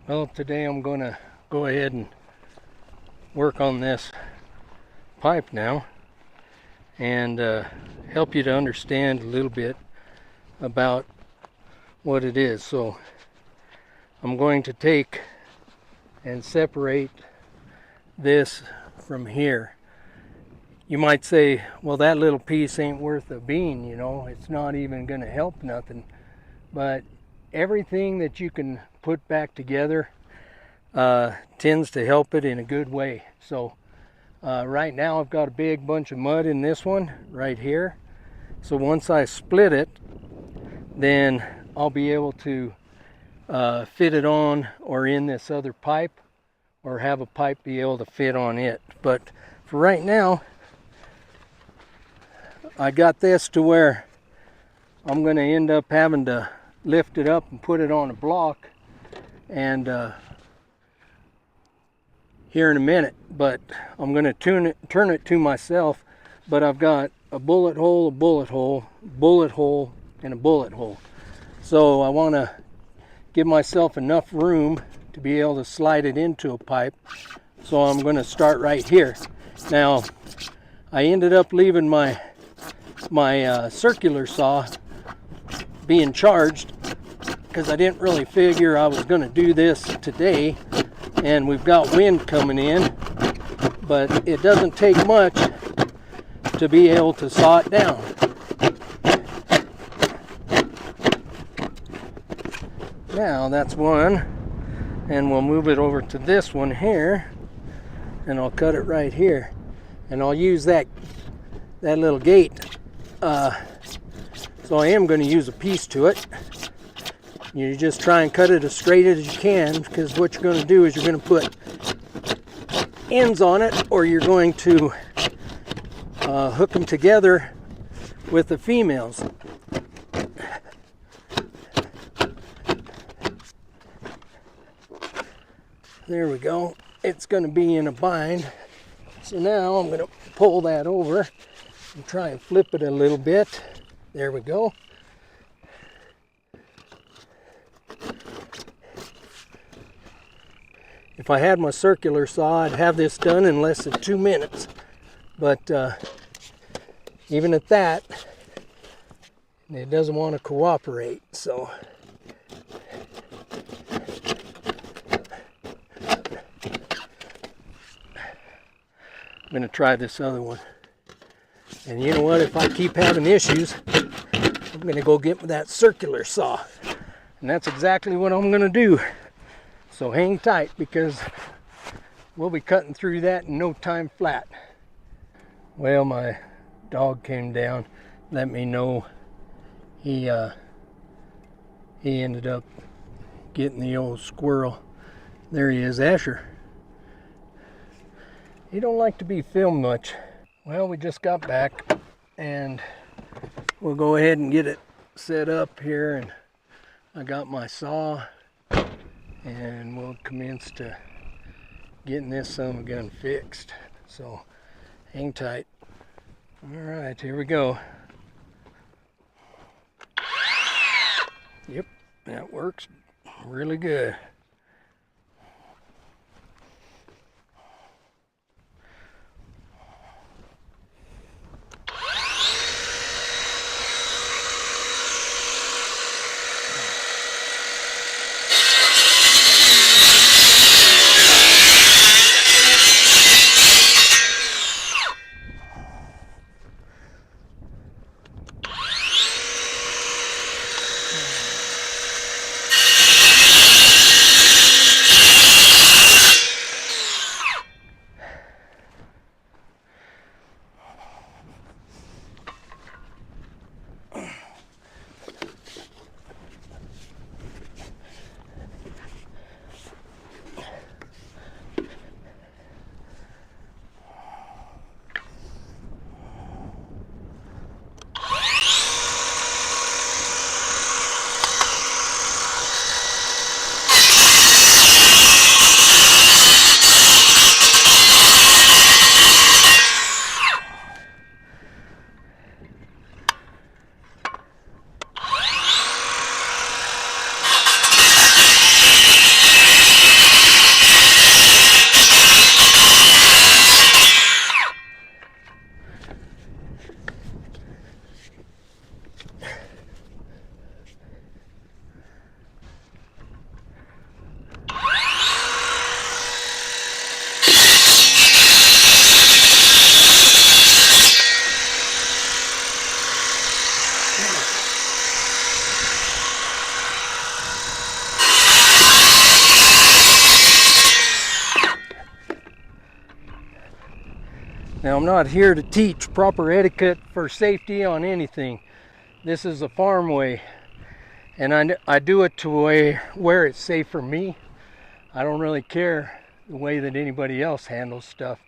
Well, today I'm going to go ahead and work on this pipe now and help you to understand a little bit about what it is. So I'm going to take and separate this from here. You might say, well, that little piece ain't worth a bean, you know, it's not even going to help nothing. But everything that you can put back together tends to help it in a good way. So right now I've got a big bunch of mud in this one right here. So once I split it, then I'll be able to fit it on or in this other pipe, or have a pipe be able to fit on it. But for right now, I got this to where I'm going to end up having to lift it up and put it on a block, and here in a minute, but I'm going to turn it to myself. But I've got a bullet hole, a bullet hole, bullet hole, and a bullet hole. So I want to give myself enough room to be able to slide it into a pipe. So I'm going to start right here. Now, I ended up leaving my circular saw being charged because I didn't really figure I was going to do this today, and we've got wind coming in, but it doesn't take much to be able to saw it down. Now that's one, and we'll move it over to this one here, and I'll cut it right here, and I'll use that little gate. So I am going to use a piece to it. You just try and cut it as straight as you can, because what you're going to do is you're going to put ends on it, or you're going to hook them together with the females. There we go. It's going to be in a bind. So now I'm going to pull that over and try and flip it a little bit. There we go. If I had my circular saw, I'd have this done in less than 2 minutes. But even at that, it doesn't want to cooperate. So I'm going to try this other one. And you know what? If I keep having issues, I'm going to go get that circular saw. And that's exactly what I'm going to do. So hang tight, because we'll be cutting through that in no time flat. Well, my dog came down, let me know he ended up getting the old squirrel. There he is, Asher. He don't like to be filmed much. Well, we just got back, and we'll go ahead and get it set up here, and I got my saw, and we'll commence to getting this son of a gun fixed. So hang tight. All right, here we go. Yep, that works really good. Now, I'm not here to teach proper etiquette for safety on anything. This is a farm way, and I do it to where it's safe for me. I don't really care the way that anybody else handles stuff.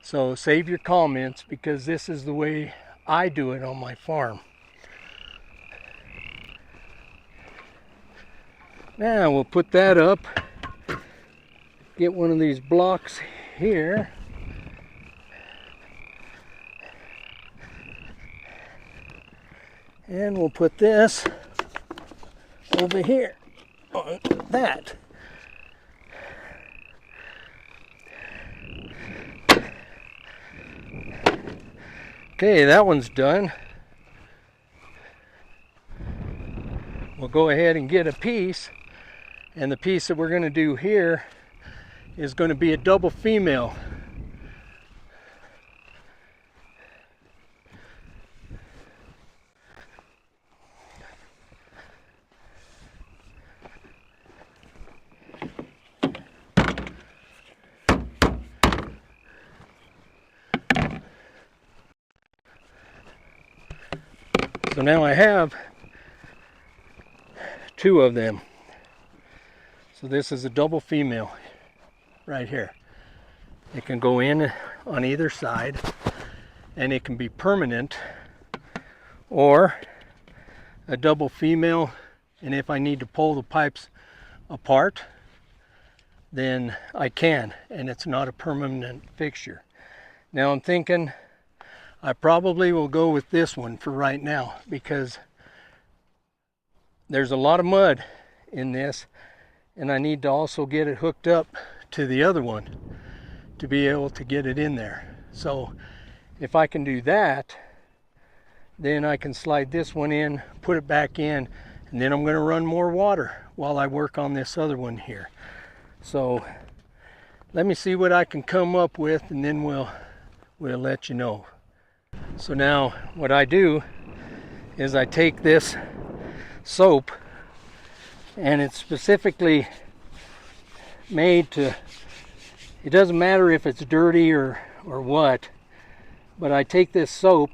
So save your comments, because this is the way I do it on my farm. Now we'll put that up. Get one of these blocks here. And we'll put this over here on that. Okay, that one's done. We'll go ahead and get a piece, and the piece that we're going to do here is going to be a double female. So now I have two of them. So this is a double female right here. It can go in on either side, and it can be permanent, or a double female, and if I need to pull the pipes apart, then I can, and it's not a permanent fixture. Now I'm thinking I probably will go with this one for right now, because there's a lot of mud in this, and I need to also get it hooked up to the other one to be able to get it in there. So if I can do that, then I can slide this one in, put it back in, and then I'm going to run more water while I work on this other one here. So let me see what I can come up with, and then we'll let you know. So now what I do is I take this soap, and it's specifically made to, it doesn't matter if it's dirty or what, but I take this soap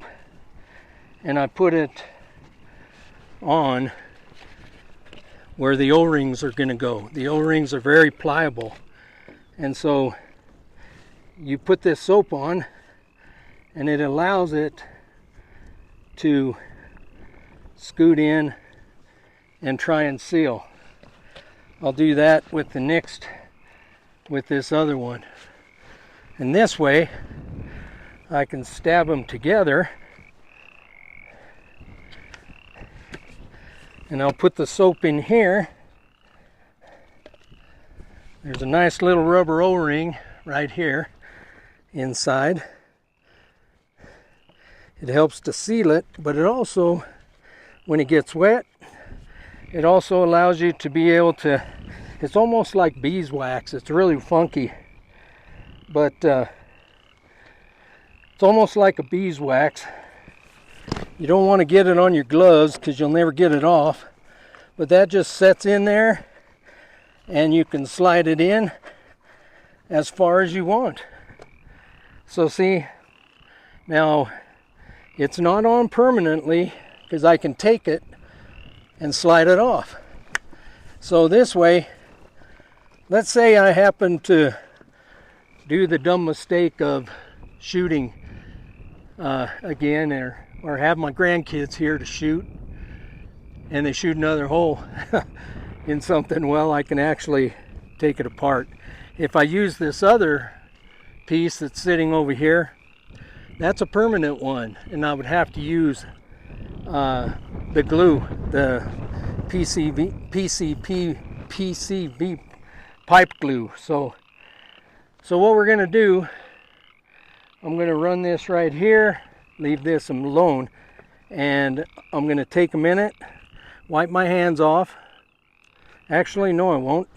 and I put it on where the O-rings are going to go. The O-rings are very pliable, and so you put this soap on, and it allows it to scoot in and try and seal. I'll do that with with this other one. And this way I can stab them together, and I'll put the soap in here. There's a nice little rubber O-ring right here inside. It helps to seal it, but it also, when it gets wet, it also allows you to be able to, it's almost like beeswax. It's really funky, but it's almost like a beeswax. You don't want to get it on your gloves because you'll never get it off, but that just sets in there, and you can slide it in as far as you want. So see, now it's not on permanently, because I can take it and slide it off. So this way, let's say I happen to do the dumb mistake of shooting again, or have my grandkids here to shoot, and they shoot another hole in something. Well, I can actually take it apart. If I use this other piece that's sitting over here, that's a permanent one, and I would have to use the glue, the PCV pipe glue. So what we're going to do, I'm going to run this right here, leave this alone, and I'm going to take a minute, wipe my hands off. Actually, no, I won't,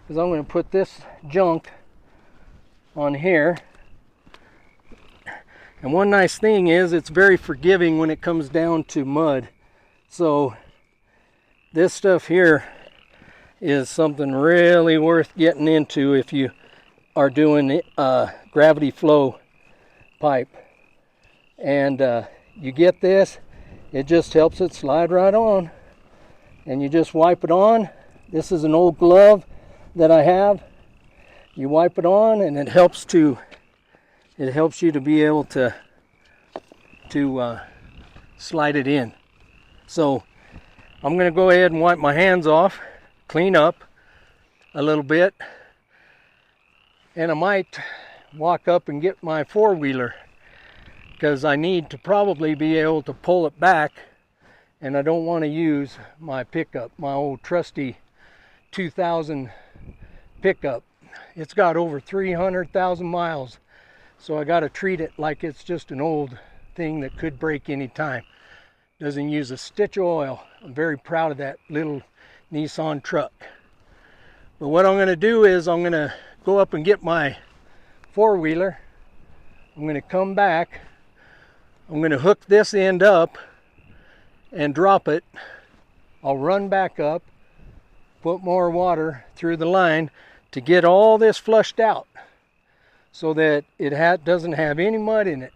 because I'm going to put this junk on here. And one nice thing is it's very forgiving when it comes down to mud. So this stuff here is something really worth getting into if you are doing gravity flow pipe. And you get this, it just helps it slide right on. And you just wipe it on. This is an old glove that I have. You wipe it on and it helps you to be able to slide it in. So I'm going to go ahead and wipe my hands off, clean up a little bit, and I might walk up and get my four-wheeler because I need to probably be able to pull it back, and I don't want to use my pickup, my old trusty 2000 pickup. It's got over 300,000 miles, so I got to treat it like it's just an old thing that could break any time. Doesn't use a stitch of oil. I'm very proud of that little Nissan truck. But what I'm going to do is I'm going to go up and get my four-wheeler. I'm going to come back. I'm going to hook this end up and drop it. I'll run back up, put more water through the line to get all this flushed out so that it doesn't have any mud in it.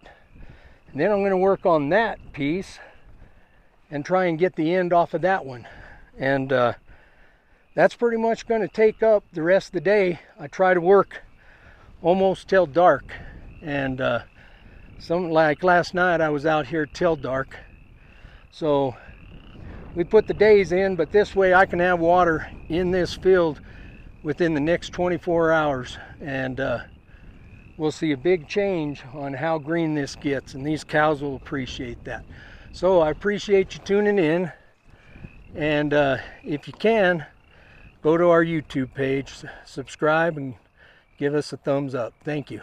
And then I'm going to work on that piece and try and get the end off of that one. And that's pretty much going to take up the rest of the day. I try to work almost till dark. And something like last night I was out here till dark. So we put the days in, but this way I can have water in this field within the next 24 hours. And we'll see a big change on how green this gets, and these cows will appreciate that. So I appreciate you tuning in, and if you can, go to our YouTube page, subscribe, and give us a thumbs up. Thank you.